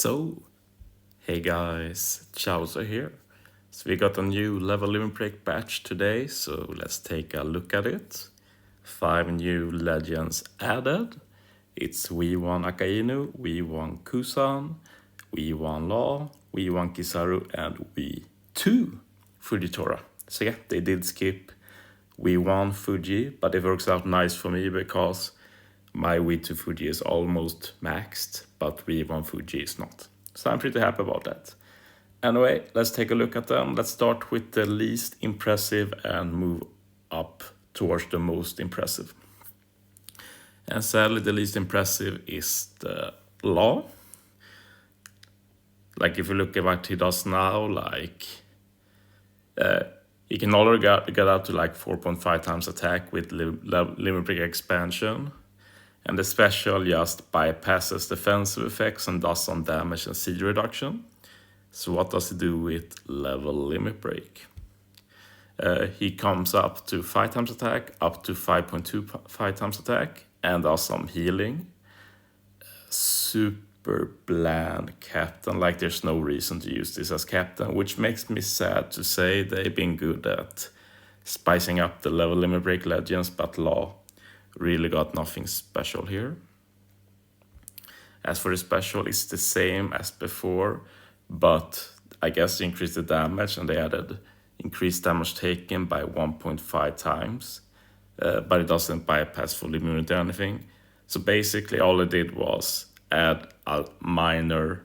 So, hey guys, Chauzu here. So we got a new level limit break batch today, so let's take a look at it. 5 new legends added. It's V1 Akainu, V1 Kuzan, V1 Law, V1 Kizaru, and V2 Fujitora. So yeah, they did skip V1 Fuji, but it works out nice for me because my V2 Fuji is almost maxed, but V1 Fuji is not. So I'm pretty happy about that. Anyway, let's take a look at them. Let's start with the least impressive and move up towards the most impressive. And sadly, the least impressive is the Law. Like if you look at what he does now, like he can already get up to like 4.5 times attack with limit break expansion. And the special just bypasses defensive effects and does some damage and siege reduction. So what does it do with level limit break? He comes up to 5 times attack, up to 5.25 times attack, and does some healing. Super bland captain, like there's no reason to use this as captain, which makes me sad to say. They've been good at spicing up the level limit break legends, but Law really got nothing special here. As for the special, it's the same as before, but I guess they increased the damage and they added increased damage taken by 1.5 times, but it doesn't bypass full immunity or anything. So basically all it did was add a minor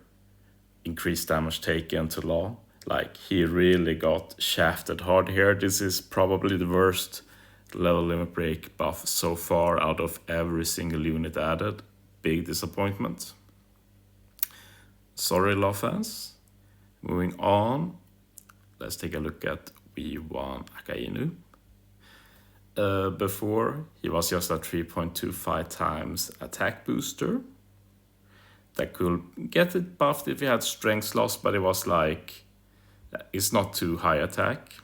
increased damage taken to Law. Like he really got shafted hard here. This is probably the worst level limit break buff so far out of every single unit added. Big disappointment. Sorry, Law fans. Moving on, let's take a look at V1 Akainu. Before, he was just a 3.25 times attack booster. That could get it buffed if he had strength loss, but it was like, it's not too high attack.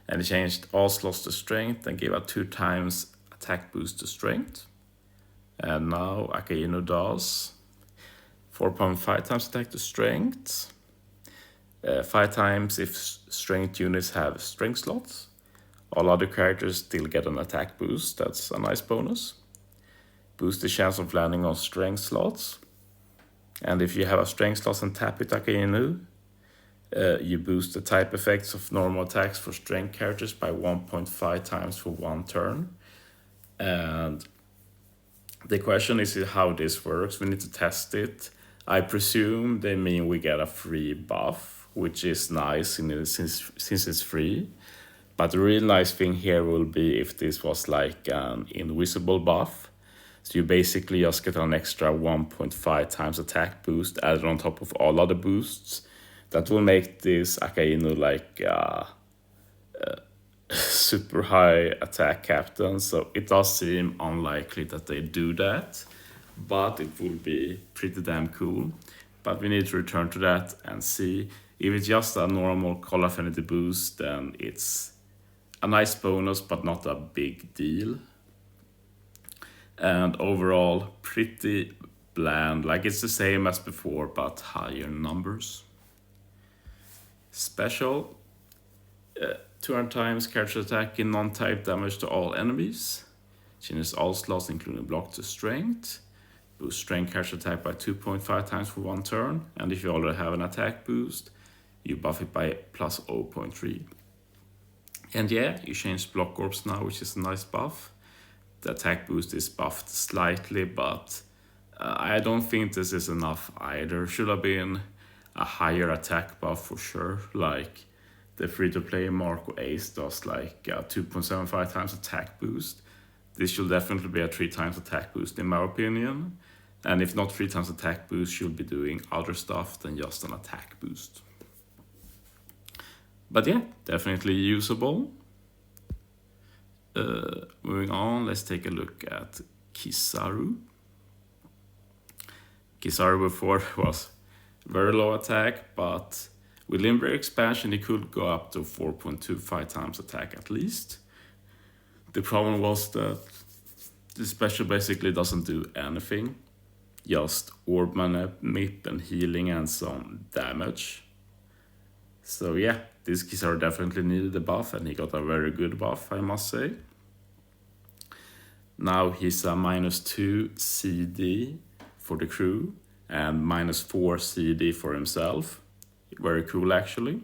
And he changed all slots to strength and gave a 2 times attack boost to strength. And now Akainu does 4.5 times attack to strength, 5 times if strength units have strength slots. All other characters still get an attack boost, that's a nice bonus. Boost the chance of landing on strength slots. And if you have a strength slot and tap it Akainu, you boost the type effects of normal attacks for strength characters by 1.5 times for 1 turn. And the question is how this works. We need to test it. I presume they mean we get a free buff, which is nice since it's free. But the real nice thing here will be if this was like an invisible buff. So you basically just get an extra 1.5 times attack boost added on top of all other boosts. That will make this Akainu like super high attack captain. So it does seem unlikely that they do that, but it will be pretty damn cool. But we need to return to that and see. If it's just a normal color affinity boost, then it's a nice bonus, but not a big deal. And overall, pretty bland. Like it's the same as before, but higher numbers. Special, 200 times character attack in non-type damage to all enemies. Changes all slots including block to strength. Boost strength character attack by 2.5 times for 1 turn. And if you already have an attack boost, you buff it by plus 0.3. And yeah, you change block orbs now, which is a nice buff. The attack boost is buffed slightly, but I don't think this is enough either. Should have been a higher attack buff for sure. Like the free-to-play Marco Ace does like a 2.75 times attack boost. This should definitely be a 3 times attack boost in my opinion. And if not 3 times attack boost, should be doing other stuff than just an attack boost. But yeah, definitely usable. Moving on, let's take a look at Kizaru. Kizaru before was very low attack, but with limit break expansion he could go up to 4.25 times attack at least. The problem was that the special basically doesn't do anything. just orb mana, MIP and healing and some damage. So yeah, this Kizaru definitely needed a buff, and he got a very good buff, I must say. Now he's a -2 CD for the crew and -4 CD for himself. Very cool actually.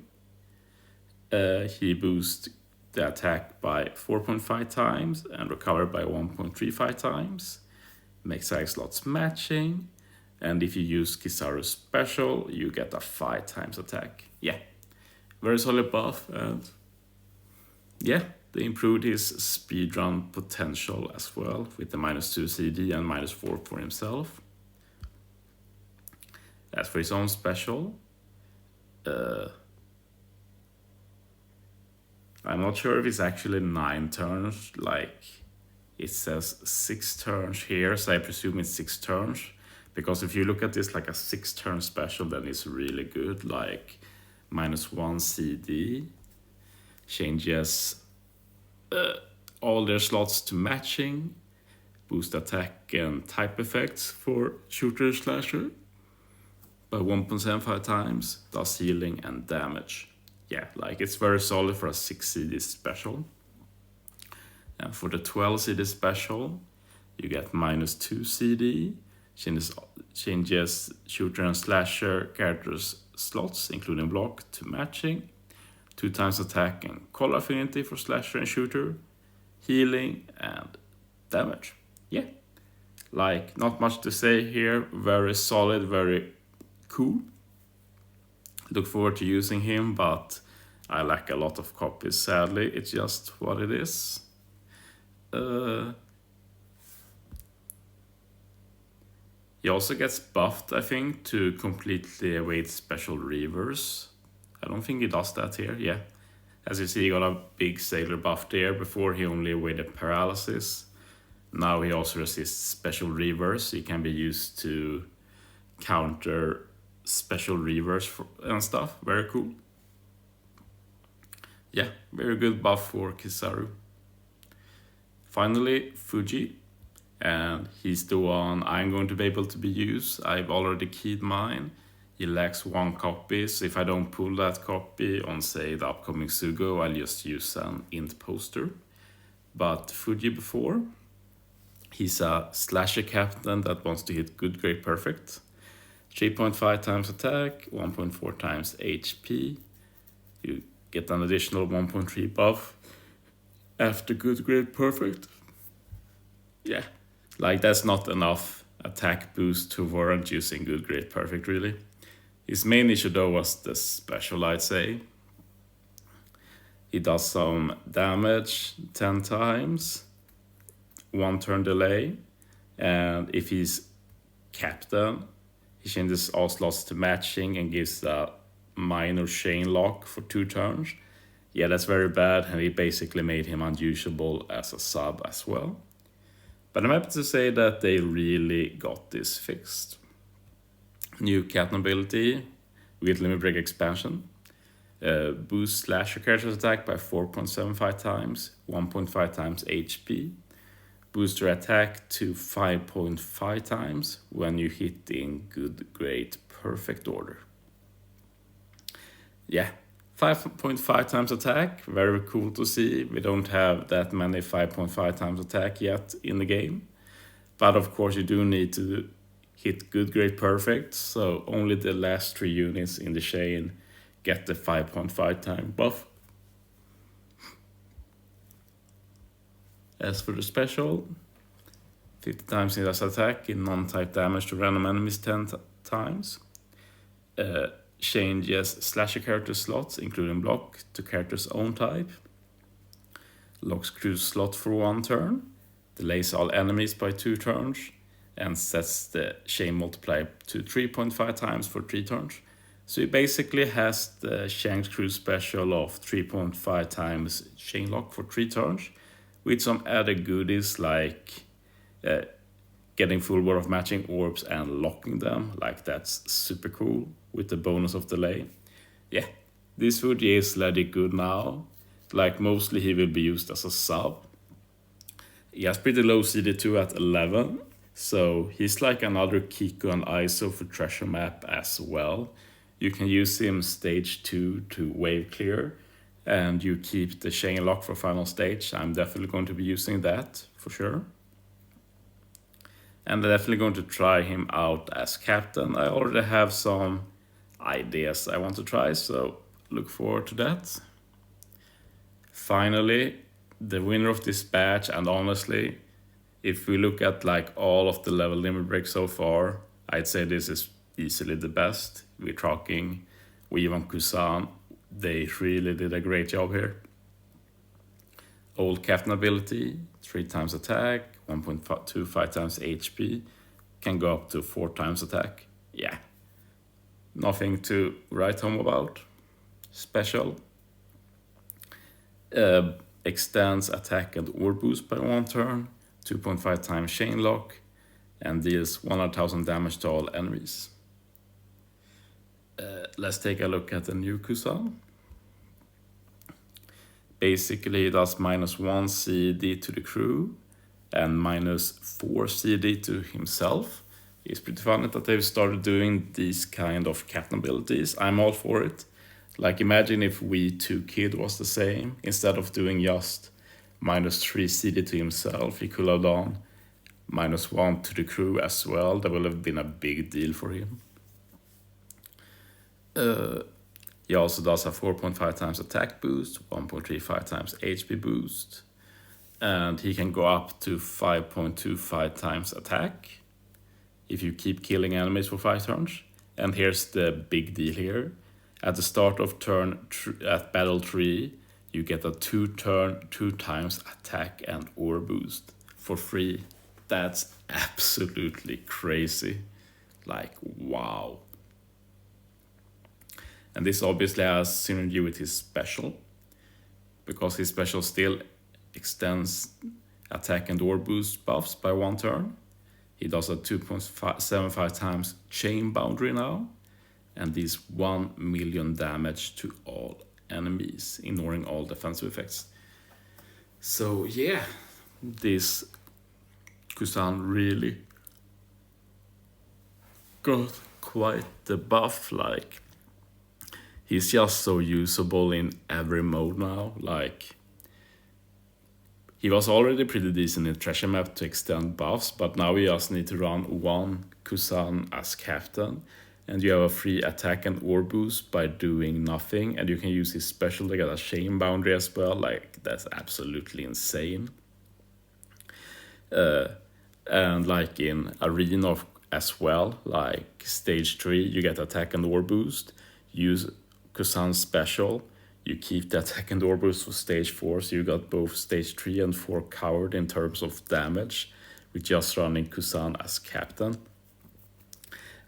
He boosts the attack by 4.5 times and recover by 1.35 times. Makes slots matching. And if you use Kizaru's special, you get a 5 times attack. Yeah, very solid buff. And yeah, they improved his speedrun potential as well with the -2 CD and -4 for himself. As for his own special, I'm not sure if it's actually 9 turns, like it says 6 turns here, so I presume it's 6 turns. Because if you look at this like a 6-turn special, then it's really good, like -1 CD, changes all their slots to matching, boost attack and type effects for shooter slasher by 1.75 times, does healing and damage. Yeah, like it's very solid for a 6 CD special. And for the 12 CD special, you get -2 CD, changes shooter and slasher characters slots, including block, to matching, 2 times attack and color affinity for slasher and shooter, healing and damage. Yeah, like not much to say here, very solid, very cool. Look forward to using him, but I lack a lot of copies, sadly. It's just what it is. He also gets buffed, I think, to completely evade special reavers. I don't think he does that here, yeah. As you see, he got a big sailor buff there. Before he only evaded paralysis. Now he also resists special reavers. He can be used to counter special reavers and stuff. Very cool. Yeah, very good buff for Kizaru. Finally, Fuji. And he's the one I'm going to be able to use. I've already keyed mine. He lacks 1 copy, so if I don't pull that copy on, say, the upcoming Sugo, I'll just use an int poster. But Fuji before, he's a slasher captain that wants to hit good, great, perfect. 3.5 times attack, 1.4 times HP. You get an additional 1.3 buff after good, great, perfect. Yeah, like that's not enough attack boost to warrant using good, great, perfect, really. His main issue though was the special, I'd say. He does some damage 10 times, 1 turn delay, and if he's captain, he changes all slots to matching and gives a minor chain lock for 2 turns. Yeah, that's very bad, and he basically made him unusable as a sub as well. But I'm happy to say that they really got this fixed. New captain ability with Limit Break expansion. Boost slasher character's attack by 4.75 times, 1.5 times HP. Boost your attack to 5.5 times when you hit in good, great, perfect order. Yeah, 5.5 times attack, very cool to see. We don't have that many 5.5 times attack yet in the game. But of course you do need to hit good, great, perfect. So only the last 3 units in the chain get the 5.5 time buff. As for the special, 50 times in this attack in non-type damage to random enemies 10 times. Changes slasher character slots, including block, to character's own type. Locks crew's slot for 1 turn. Delays all enemies by 2 turns. And sets the chain multiplier to 3.5 times for 3 turns. So he basically has the Shank's crew special of 3.5 times chain lock for 3 turns. With some added goodies like getting full ward of matching orbs and locking them. Like that's super cool with the bonus of delay. Yeah, this Fuji is legit good now. Like mostly he will be used as a sub. He has pretty low CD2 at 11. So he's like another Kiku and ISO for treasure map as well. You can use him stage 2 to wave clear, and you keep the chain lock for final stage. I'm definitely going to be using that for sure. And I'm definitely going to try him out as captain. I already have some ideas I want to try, so look forward to that. Finally, the winner of this batch, and honestly, if we look at like all of the level limit breaks so far, I'd say this is easily the best. We're talking Fuji and Kuzan. They really did a great job here. Old captain ability, 3 times attack, 1.25 times HP, can go up to 4 times attack. Yeah, nothing to write home about. Special. Extends attack and ore boost by 1 turn, 2.5 times chain lock, and deals 100,000 damage to all enemies. Let's take a look at the new Kuzan. Basically, it does -1 CD to the crew and -4 CD to himself. It's pretty funny that they've started doing these kind of captain abilities. I'm all for it. Like, imagine if We2 Kid was the same. Instead of doing just -3 CD to himself, he could have done -1 to the crew as well. That would have been a big deal for him. He also does a 4.5 times attack boost, 1.35 times HP boost, and he can go up to 5.25 times attack if you keep killing enemies for 5 turns. And here's the big deal here. At the start of turn at battle 3, you get a 2-turn, 2 times attack and ore boost for free. That's absolutely crazy. Like, wow. And this obviously has synergy with his special, because his special still extends attack and ore boost buffs by 1 turn. He does a 2.75 times chain boundary now, and deals 1 million damage to all enemies, ignoring all defensive effects. So yeah, this Kuzan really got quite the buff. Like, he's just so usable in every mode now. Like, he was already pretty decent in treasure map to extend buffs, but now we just need to run 1 Kuzan as captain, and you have a free attack and ore boost by doing nothing, and you can use his special to get a chain boundary as well. Like, that's absolutely insane. And like in arena as well, like stage 3, you get attack and ore boost. Use Kuzan's special, you keep the attack and ore boost for stage 4, so you got both stage 3 and 4 covered in terms of damage with just running Kuzan as captain.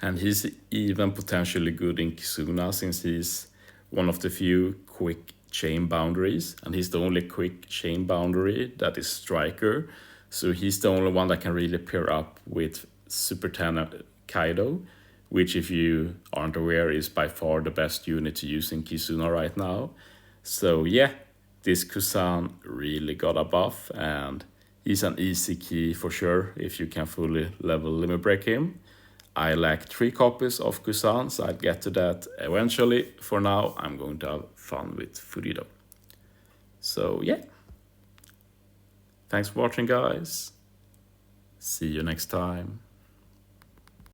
And he's even potentially good in Kizuna, since he's one of the few quick chain boundaries, and he's the only quick chain boundary that is striker. So he's the only one that can really pair up with Super 10 Kaido, which, if you aren't aware, is by far the best unit to use in Kizuna right now. So yeah, this Kuzan really got a buff, and he's an easy key for sure if you can fully level limit break him. I lack 3 copies of Kuzan, so I'll get to that eventually. For now, I'm going to have fun with Fuji. So yeah, thanks for watching, guys. See you next time.